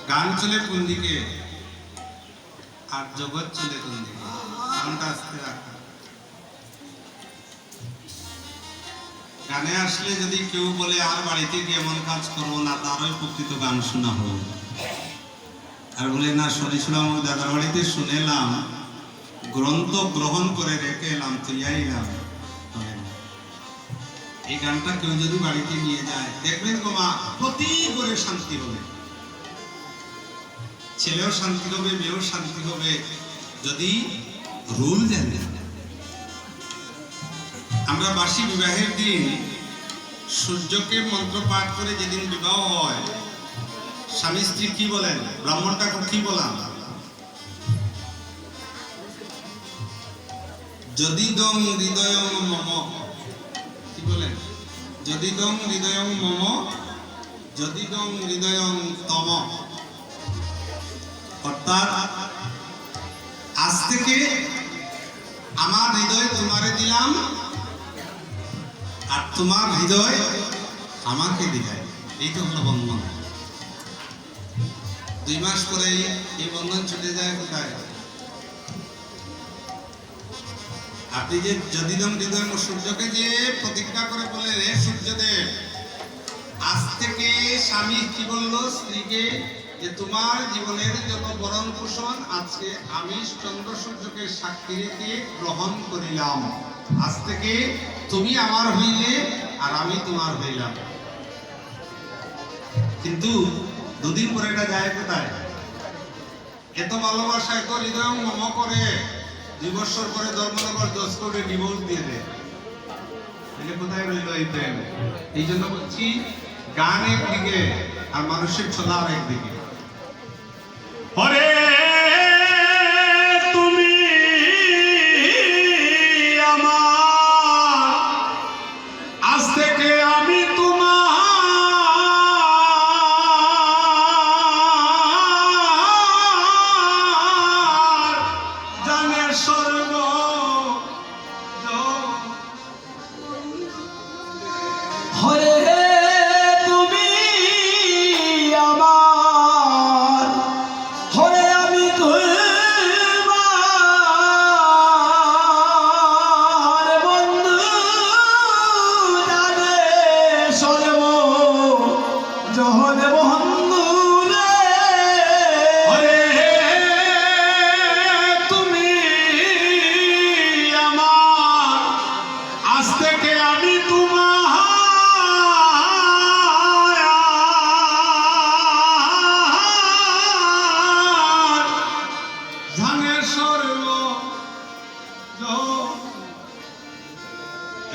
গান চলে কোন দিকে আর জগৎ চলে কোন দিকে? গানটা আস্তে রাখা। গানে আসলে যদি কেউ বলে আর বাড়িতে গিয়ে এমন কাজ করবো না, তারই প্রকৃত গান শোনা হলো। আর বলে না শুনেছিলাম দাদার বাড়িতে শুনেলাম, গ্রন্থ গ্রহণ করে রেখে এলাম, তুইয়াইলাম। এই গানটা কেউ যদি বাড়িতে নিয়ে যায়, দেখবেন গো মা, প্রতি করে শান্তি হবে। ছেলেও শান্তি হবে, মেয়েও শান্তি হবে, যদি রুল জানে। আমরা বার্ষিক বিবাহের দিন সূর্যকে মন্ত্র পাঠ করে যেদিন বিবাহ হয়, স্বামী স্ত্রী কি বলেন? ব্রাহ্মণটা কি বলাম? যদি দং হৃদয়ং মম, কি বলেন? যদি দং হৃদয়ং মম, যদি দং হৃদয়ং তম। অর্থাৎ আজ থেকে আমার হৃদয় তোমারে দিলাম, আর তোমার হৃদয় আমাকে দিলাই। এইটা হলো বন্ধন। 2 মাস পরে এই বন্ধন ছুটে যায় কোথায়? আপনি যে যদি দম হৃদয় সূর্যকে যে প্রতিজ্ঞা করে বলে, রে সূর্যদেব, আজ থেকে স্বামী কি বললো স্ত্রীকে, যে তোমার জীবনের যত বরণ পোষণ আজকে আমি চন্দ্র সূর্যকে সাক্ষী রেখে গ্রহণ করিলাম। আজ থেকে তুমি আমার হইলে আর আমি তোমার হইলাম। কিন্তু 2 দিন পরে এটা যায় কোথায়? এত ভালোবাসা, এত হৃদয় মম করে 2 বছর পরে ধর্মনগর 10 করে ডিভোর্স দিয়ে দেয়। কোথায় রইল এই প্রেম? এই জন্য বলছি, গান একদিকে আর মানুষের ছোলা আর একদিকে। তুমি আমার, আজ থেকে আমি তোমার, জানের সর্ব হরে।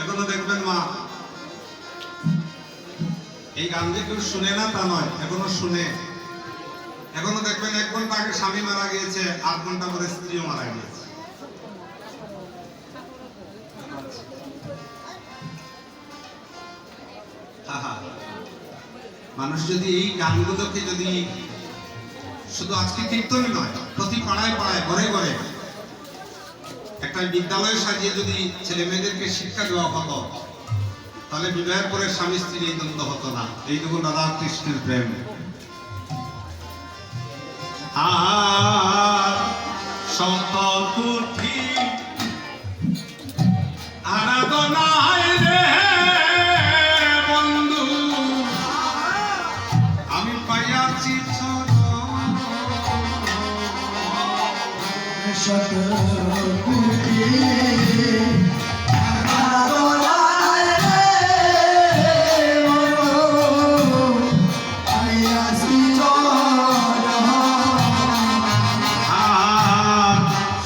এখনো দেখবেন মা, এই গান যে কেউ শুনে না তা নয়, এখনো শুনে। এখনো দেখবেন 1 ঘন্টা আগে স্বামী মারা গিয়েছে, 8 ঘন্টা পরে স্ত্রীও মারা গিয়েছে। মানুষ যদি এই গানগুলোকে যদি শুধু আজকে কীর্তন নয়, প্রতি পাড়ায় পাড়ায় ঘরে ঘরে একটা বিদ্যালয় সাজিয়ে যদি ছেলে মেয়েদেরকে শিক্ষা দেওয়া হতো, তাহলে বিবাহের পরে স্বামী স্ত্রীর এই দ্বন্দ্ব হতো না। এইটুকু রাধা কৃষ্ণের প্রেম। শত কোটি আরাধনায় রে বন্ধু, আমি পাইয়াছি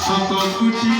শত কোটি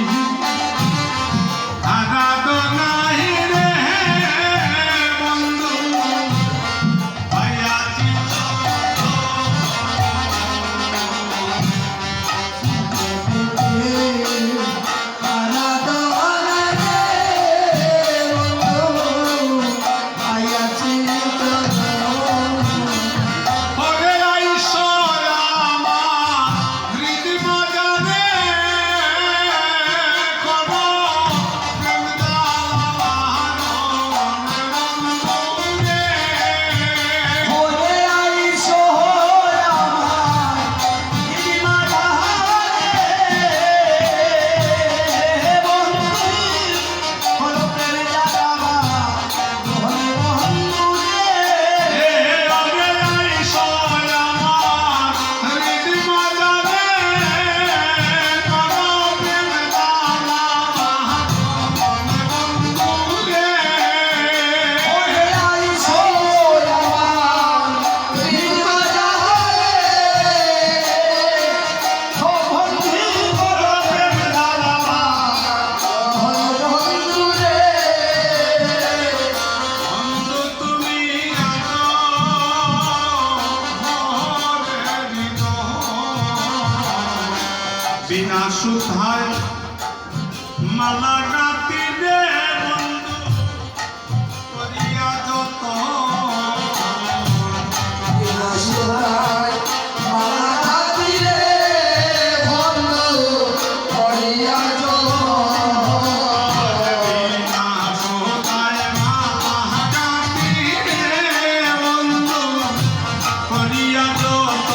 বিনা সুধায় মালা গাতি রে বন্ধু করিয়া যত বিনা সুধায় মালা গাতি রে বন্ধু করিয়া যত বিনা সুধায় মালা গাতি রে বন্ধু করিয়া যত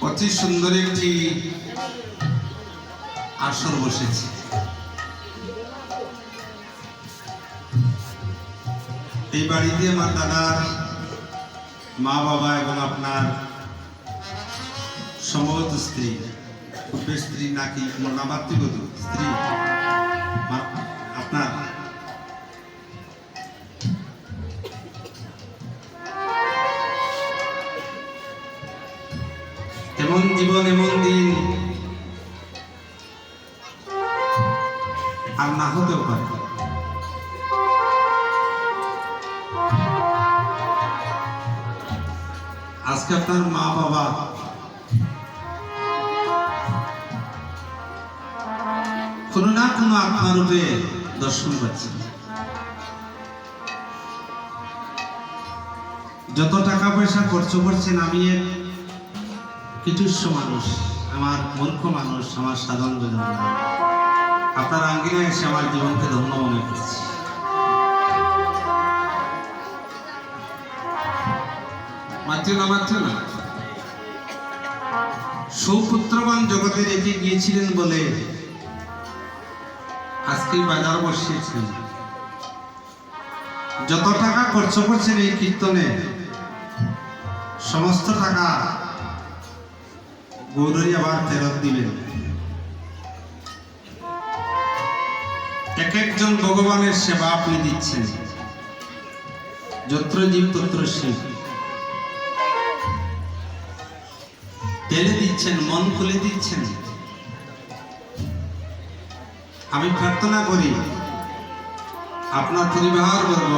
অতি সুন্দর একটি আসর বসেছে। এই বাড়িতে আমার দাদার মা বাবা এবং আপনার সম্ভবত স্ত্রী, স্ত্রী নাকি নামাতৃবধূ স্ত্রী আপনার এমন জীবন এমন দিন আর না হতেও পারে। আজকে আপনার মা বাবা কোনো না কোনো আত্মারূপে দর্শন পাচ্ছেন। যত টাকা পয়সা খরচ করছেন, আমি এক কিটুস্য মানুষ, আমার মূর্খ মানুষ, আমার সাধারণ জন, আপনার আঙ্গিনায় এসে আমার জীবনকে ধন্য মনে করছি। মাত্র না সুপুত্রবান জগতে রেখে গিয়েছিলেন বলে আজকে বাজার বসিয়েছেন। যত টাকা খরচ করছেন এই কীর্তনে, সমস্ত টাকা গৌরী আবার ফেরত দিবেন। এক একজন ভগবানের সেবা আপনি দিচ্ছেন। যত্র জীব তত্র শিব, ঢেলে দিচ্ছেন, মন খুলে দিচ্ছেন। আমি প্রার্থনা করি আপনার পরিবার বর্গ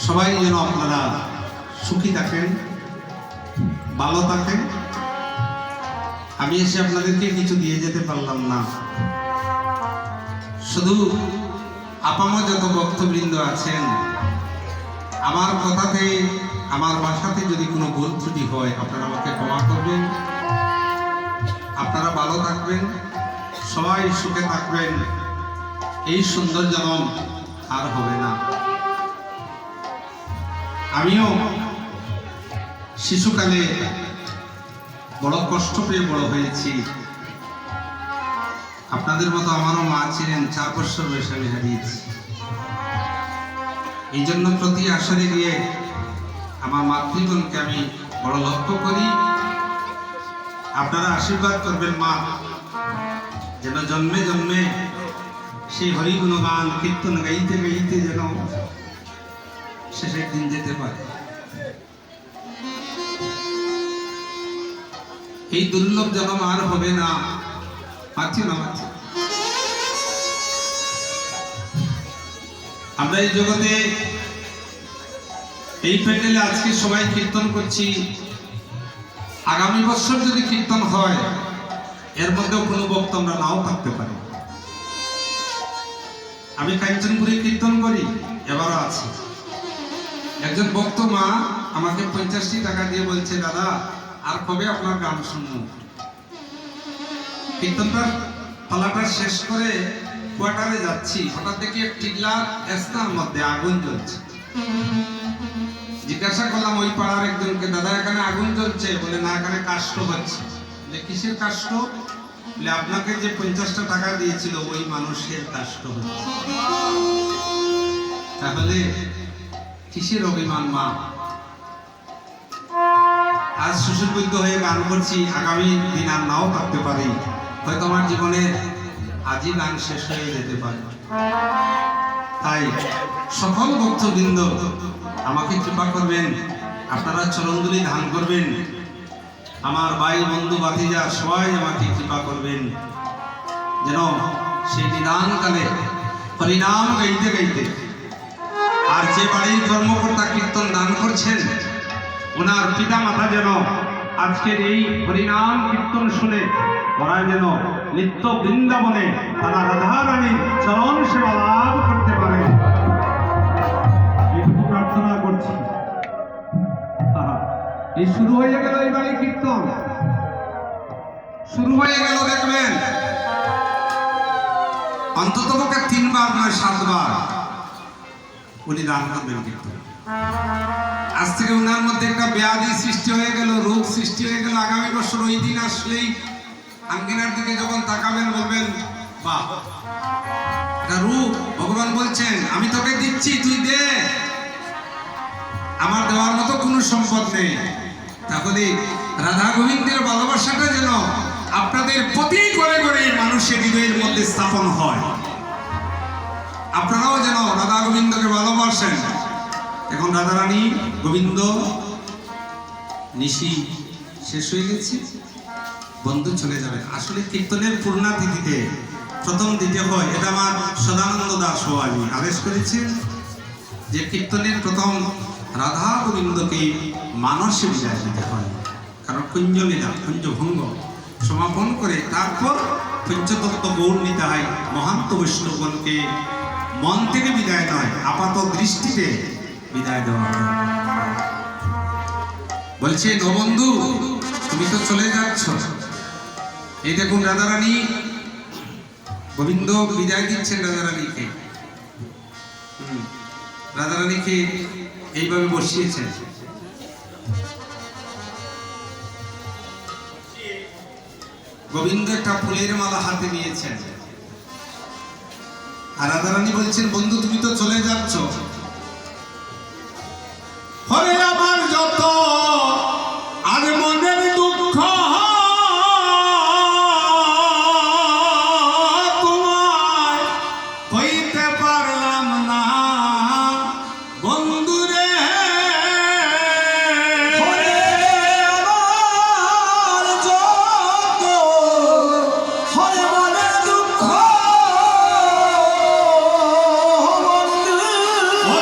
সবাই যেন আপনারা সুখী থাকেন, ভালো থাকেন। আমি এসে আপনাদেরকে কিছু দিয়ে যেতে পারলাম না, শুধু আপামর যত ভক্তবৃন্দ আছেন, আমার কথাতে আমার ভাষাতে যদি কোনো ভুল ত্রুটি হয় আপনারা আমাকে ক্ষমা করবেন। আপনারা ভালো থাকবেন, সবাই সুখে থাকবেন। এই সুন্দর জন্ম আর হবে না। আমিও শিশুকালে বড় কষ্ট পেয়ে বড় হয়েছি। আপনাদের মতো আমারও মা ছিলেন, 4 বছর বয়সে আমি হারিয়েছি। এই জন্য প্রতি আসরে গিয়ে আমার মাতৃগণকে আমি বড় লক্ষ্য করি। আপনারা আশীর্বাদ করবেন মা, যেন জন্মে জন্মে সেই হরিগুণ গান কীর্তন গাইতে গাইতে যেন শেষের দিন যেতে পারে। এই দুর্লভ জন্ম আর হবে না। পাচ্ছি না পাচ্ছি। আমরা এই জগতে এই প্যান্ডেলে আজকে সবাই কীর্তন করছি। আগামী বছর যদি কীর্তন হয়, এর মধ্যেও কোনো ভক্ত আমরা নাও থাকতে পারি। আমি কাঞ্চনপুরে কীর্তন করি, এবারও আছি। একজন ভক্ত মা আমাকে 50টি টাকা দিয়ে বলছে, দাদা আর কবে আপনার গান শুনবো। কীর্তনটা পালাটা শেষ করে কোয়ার্টারে যাচ্ছি, হঠাৎ দেখি টিগলার এস্তার মধ্যে আগুন জ্বলছে। জিজ্ঞাসা করলাম ওই পাড়ার একজনকে, দাদা এখানে আগুন জ্বলছে? বলে না, এখানে কাষ্ট হচ্ছে। বলে কিসের কাষ্ট? বলে আপনাকে যে 50টা টাকা দিয়েছিল ওই মানুষের কাষ্ট হচ্ছে। তাহলে কিসের অভিমান মা? আজ সুসুবদ্ধ হয়ে গান করছি, আগামী দিন আর নাও থাকতে পারি। হয়তো আমার জীবনের আজই গান শেষ হয়ে যেতে পারে। তাই সকল ভক্তবৃন্দ আমাকে কৃপা করবেন, আপনারা চরণধুলি ধান করবেন। আমার ভাই বন্ধু ভাতিজা সবাই আমাকে কৃপা করবেন, যেন সেই নিদানকালে হরিনাম গাইতে গাইতে, আর যে বাড়ির কর্মকর্তা কীর্তন দান করছেন ওনার পিতা মাতা যেন আজকের এই হরিনাম কীর্তন শুনে ওরা যেন নিত্য বৃন্দাবনে তারা রাধারানীর চরণ সেবা লাভ করতে পারে, এইটুকু প্রার্থনা করছি। এই শুরু হয়ে গেল এই বাড়ি কীর্তন, শুরু হয়ে গেল। দেখবেন অন্তত পক্ষে 3 বার নয় 7 বার উনি দান করবেন কীর্তন। আজ থেকে ওনার মধ্যে একটা ব্যাধি সৃষ্টি হয়ে গেল, রোগ সৃষ্টি হয়ে গেল। আগামী বছর ওই দিন আসলেই আঙ্গিনার দিকে যখন তাকাবেন বলবেন, বাহ এটা রূপ। ভগবান বলছেন আমি তোকে দিচ্ছি, তুই দে, আমার দেওয়ার মতো কোনো সম্পদ নেই। তাহলে রাধা গোবিন্দের ভালোবাসাটা যেন আপনাদের প্রতি করে করে মানুষের হৃদয়ের মধ্যে স্থাপন হয়। আপনারাও যেন রাধা গোবিন্দকে ভালোবাসেন। এখন রাধারানী গোবিন্দ নিশি শেষ হয়ে গেছে, বন্ধু চলে যাবে। আসলে কীর্তনের পূর্ণাতিথিতে প্রথম দিতে হয়, এটা আমার সদানন্দ দাস আমি আদেশ করেছি যে কীর্তনের প্রথম রাধা গোবিন্দকে মানসে বিদায় দিতে হয়। কারণ কুঞ্জলীলা কুঞ্জভঙ্গ সমাপন করে তারপর পঞ্চতত্ত্ব গৌর নিতে হয়। মহান্ত বৈষ্ণবগণকে মন থেকে বিদায় নয়, আপাত দৃষ্টিতে বিদায় দেওয়া হয়। বলছে ও বন্ধু তুমি তো চলে যাচ্ছ। এই দেখুন রাধারানী, গোবিন্দ বিদায় দিচ্ছেন রাধারানীকে। রাধারানীকে এইভাবে বসিয়েছেন। গোবিন্দ একটা ফুলের মালা হাতে নিয়েছেন, আর রাধারানী বলছেন বন্ধু তুমি তো চলে যাচ্ছ। হরে আমার যত আর মনের দুঃখ তোমায় কইতে পারলাম না বন্ধু রে। হরে আমার যত হরে মনের দুঃখ বন্ধু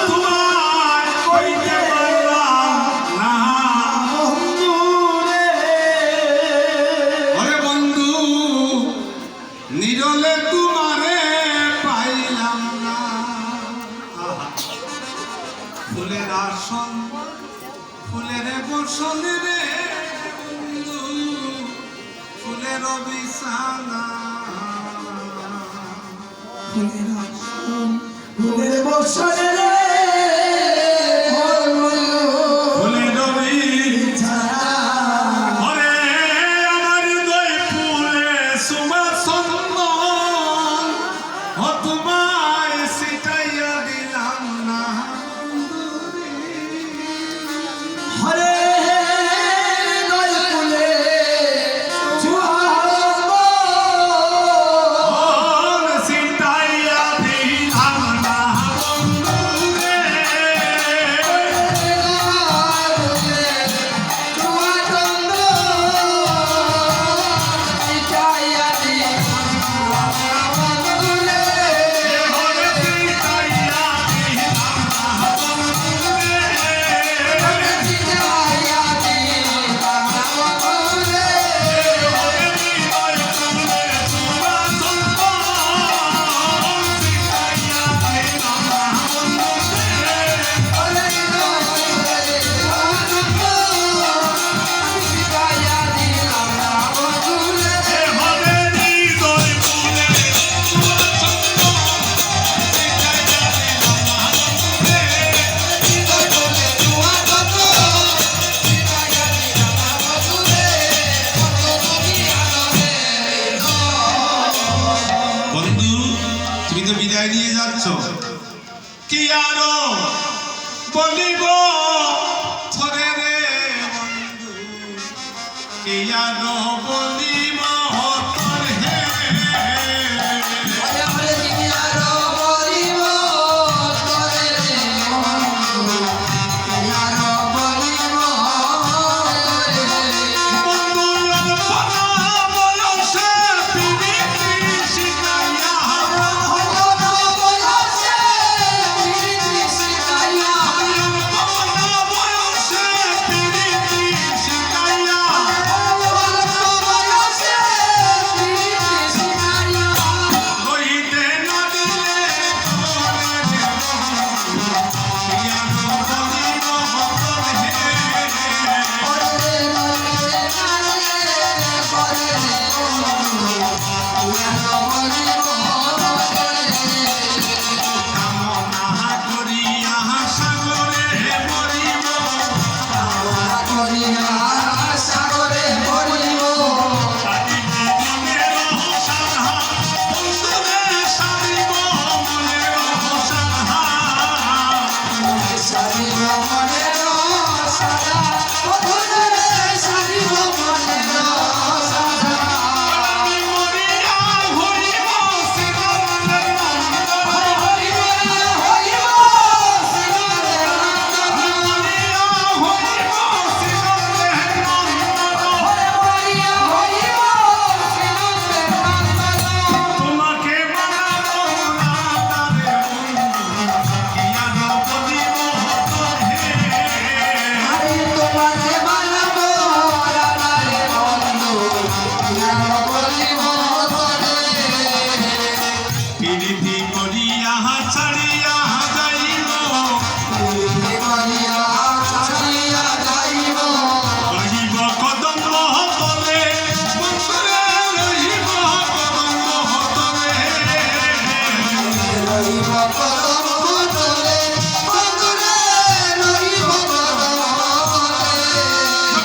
জলে তোমারে পাইলাম না। ফুলের আসন ফুলের বসন রে বন্ধু, ফুলের বিছানা। ফুলের আসন ফুলের বসনে রে ফুলের বিছানা। ওরে আমার হৃদয় ফুলে সুবাসন্ন, ও তোমায় ছিটাইয়া দিলাম না বন্ধুরে। হরে নয় ফুলে চুহাব ছিটাইয়া দিলাম না বন্ধুরে। ওরে ছিটাইয়া দিলাম না বন্ধুরে। ওরে হৃদয় ফুলে সুবাসন্ন, ছিটাইয়া দিলাম না বন্ধুরে। হরে হৃদয় ফুলে সুবাসন্ন, ছিটাইয়া দিলাম না বন্ধুরে। বন্ধু, তুমি তো বিদায় নিয়ে যাচ্ছ, কি আরো বলিব থরে রে বন্ধু, কি আরো বলিব থরে হে। বন্ধু অল্পনা বয়সে প্রীতি শিখাইয়া, অল্পনা বয়সে প্রীতি শিখাইয়া, রহিতে না দিলে ঘরে দেব, কি আরো বলিব থরে হে। কামনা করিয়া সাগরে মরিব, সারিব মনের সাধা, বন্ধুরে সারিব মনের সাধা। আমি মরিয়া হইব শ্রীরামের নন্দ, মরিয়া হইব শ্রীরামের নন্দ। তোমাকে বানাবো না তারে বন্ধু, কি আরো বলিব তোরে হে। প্রীতি করিয়া ছাড়িয়া যাইব, রহিব কদম্ব তলে বন্ধুরে, রহিব কদম্ব তলে।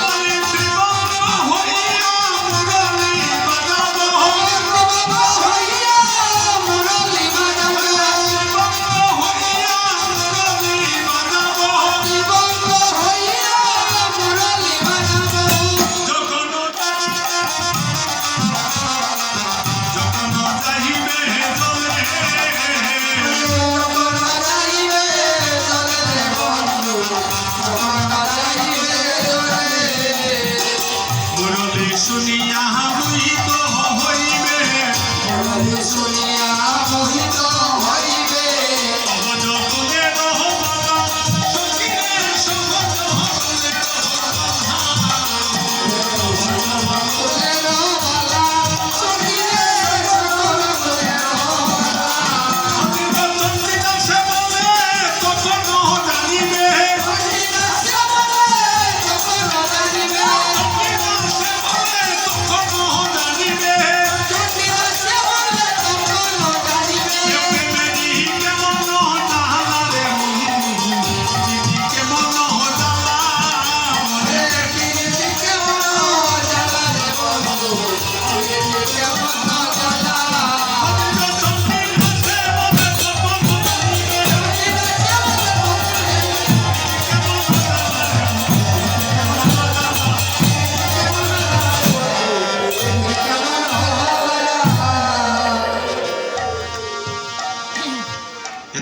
বলি শ্রীবঙ্গ হইয়া মুরলী বাজাবো, শ্রীবঙ্গ হইয়া মুরলী বাজাবো। যখন যখন যাইবে চলে, মুরলী শুনিয়া মোহিত হইবে, শুনিয়া মোহিত হইবে সহজ ফুলের বালা, সখিরে সহজ ফুলের বালা।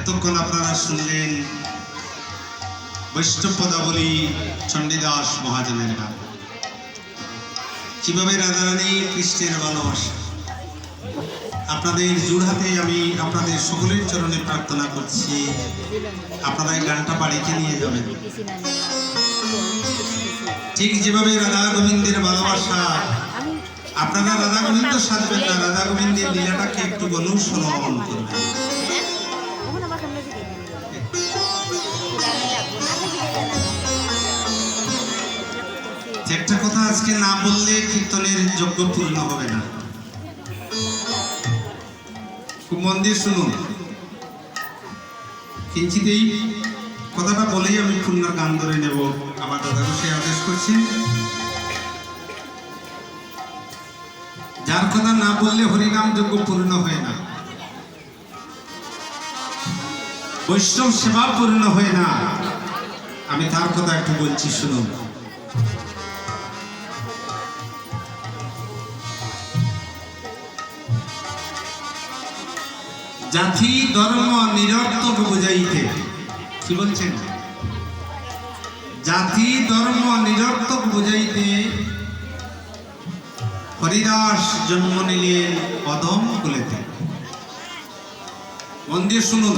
এতক্ষণ আপনারা শুনলেন বৈষ্ণব পদাবলী চণ্ডীদাস মহাজনের গান, কিভাবে রাধারানী কৃষ্ণের ভালোবাসা। আপনাদের জোড়হাতে আমি আপনাদের সকলের চরণে প্রার্থনা করছি, আপনারা এই গানটা বাড়িতে নিয়ে যাবেন। ঠিক যেভাবে রাধা গোবিন্দের ভালোবাসা, আপনারা রাধা গোবিন্দ সাজবেন না, রাধা গোবিন্দের লীলাটাকে একটু অনুসরণ করবেন। একটা কথা আজকে না বললে কীর্তনের যজ্ঞ পূর্ণ হবে না। খুব মন দিয়ে শুনুন, কিঞ্চিত এই কথাটা বলেই আমি পূর্ণার গান ধরে নেব। আমার দাদা সে আদেশ করছেন, যার কথা না বললে হরিনাম যজ্ঞ পূর্ণ হয় না, বৈষ্ণব সেবা পূর্ণ হয় না। আমি তার কথা একটু বলছি, শুনুন। জাতি ধর্ম নিরর্থক বুঝাইতে, কি বলছেন? জাতি ধর্ম নিরর্থক বুঝাইতে হরিদাস জন্ম নিলেন অধম কুলেতে। মন দিয়ে শুনুন,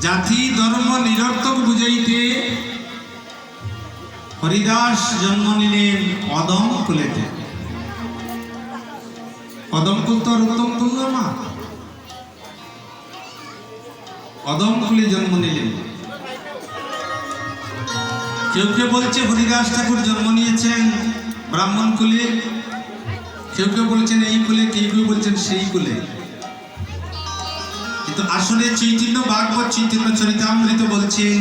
জাতি ধর্ম নিরর্থক বুঝাইতে হরিদাস জন্ম নিলেন অধম কুলেতে। অদম কুল তো আর উত্তম কুল না মা, অদম কুলে জন্ম নিলেন। কেউ কেউ বলছে হরিদাস ঠাকুর জন্ম নিয়েছেন ব্রাহ্মণ কুলে, কেউ কেউ বলছেন এই কুলে, কেউ কেউ বলছেন সেই কুলে। কিন্তু আসলে চৈতন্য ভাগবত চৈতন্য চরিতামৃত বলছেন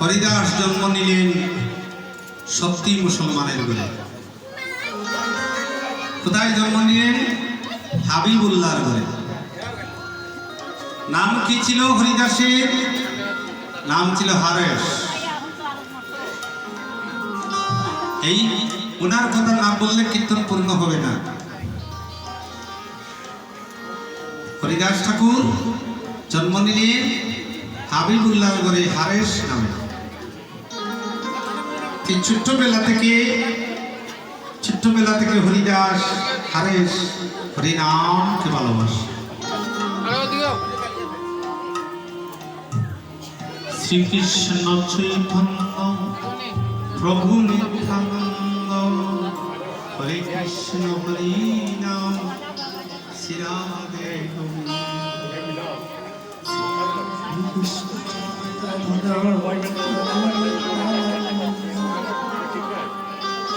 হরিদাস জন্ম নিলেন সত্যি মুসলমানের কুলে। কোথায় জন্ম নিলেন? হাবিবুল্লাহর ঘরে। নাম কি ছিল হরিদাসের? নাম ছিল হারেস। এই ওনার কথা না বললে কীর্তন পূর্ণ হবে না। হরিদাস ঠাকুর জন্ম নিলেন হাবিবুল্লাহর ঘরে হারেস নামে। ছোট্টবেলা থেকে হরিদাস হারেস হরিনামকে ভালোবাসে। শ্রীকৃষ্ণ চৈতন্য প্রভু নিত্যানন্দ, হরে কৃষ্ণ হরি নাম শ্রী রাধে গোবিন্দ।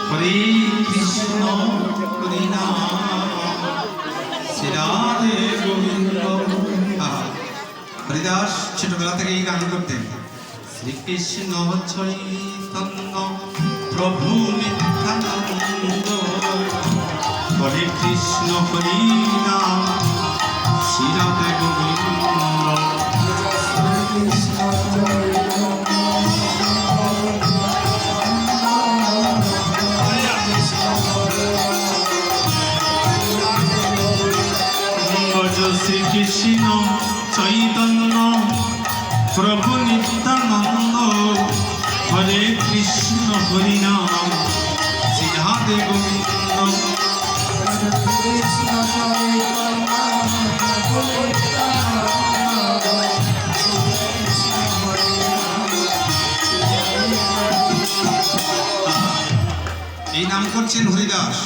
হরে কৃষ্ণ হরি নাম শ্রী রাধে গোবিন্দ। হরিদাস ছোটবেলা থেকে এই গান করতেন। শ্রীকৃষ্ণ চৈতন্য প্রভু নিত্যানন্দ, হরে কৃষ্ণ হরি নাম শ্রী রাধে গোবিন্দ। শ্রীকৃষ্ণ চৈতন্য প্রভু নিত্যানন্দ, হরে কৃষ্ণ হরি নাম শ্রী রাধে গোবিন্দ। এই নাম করছেন হরিদাস।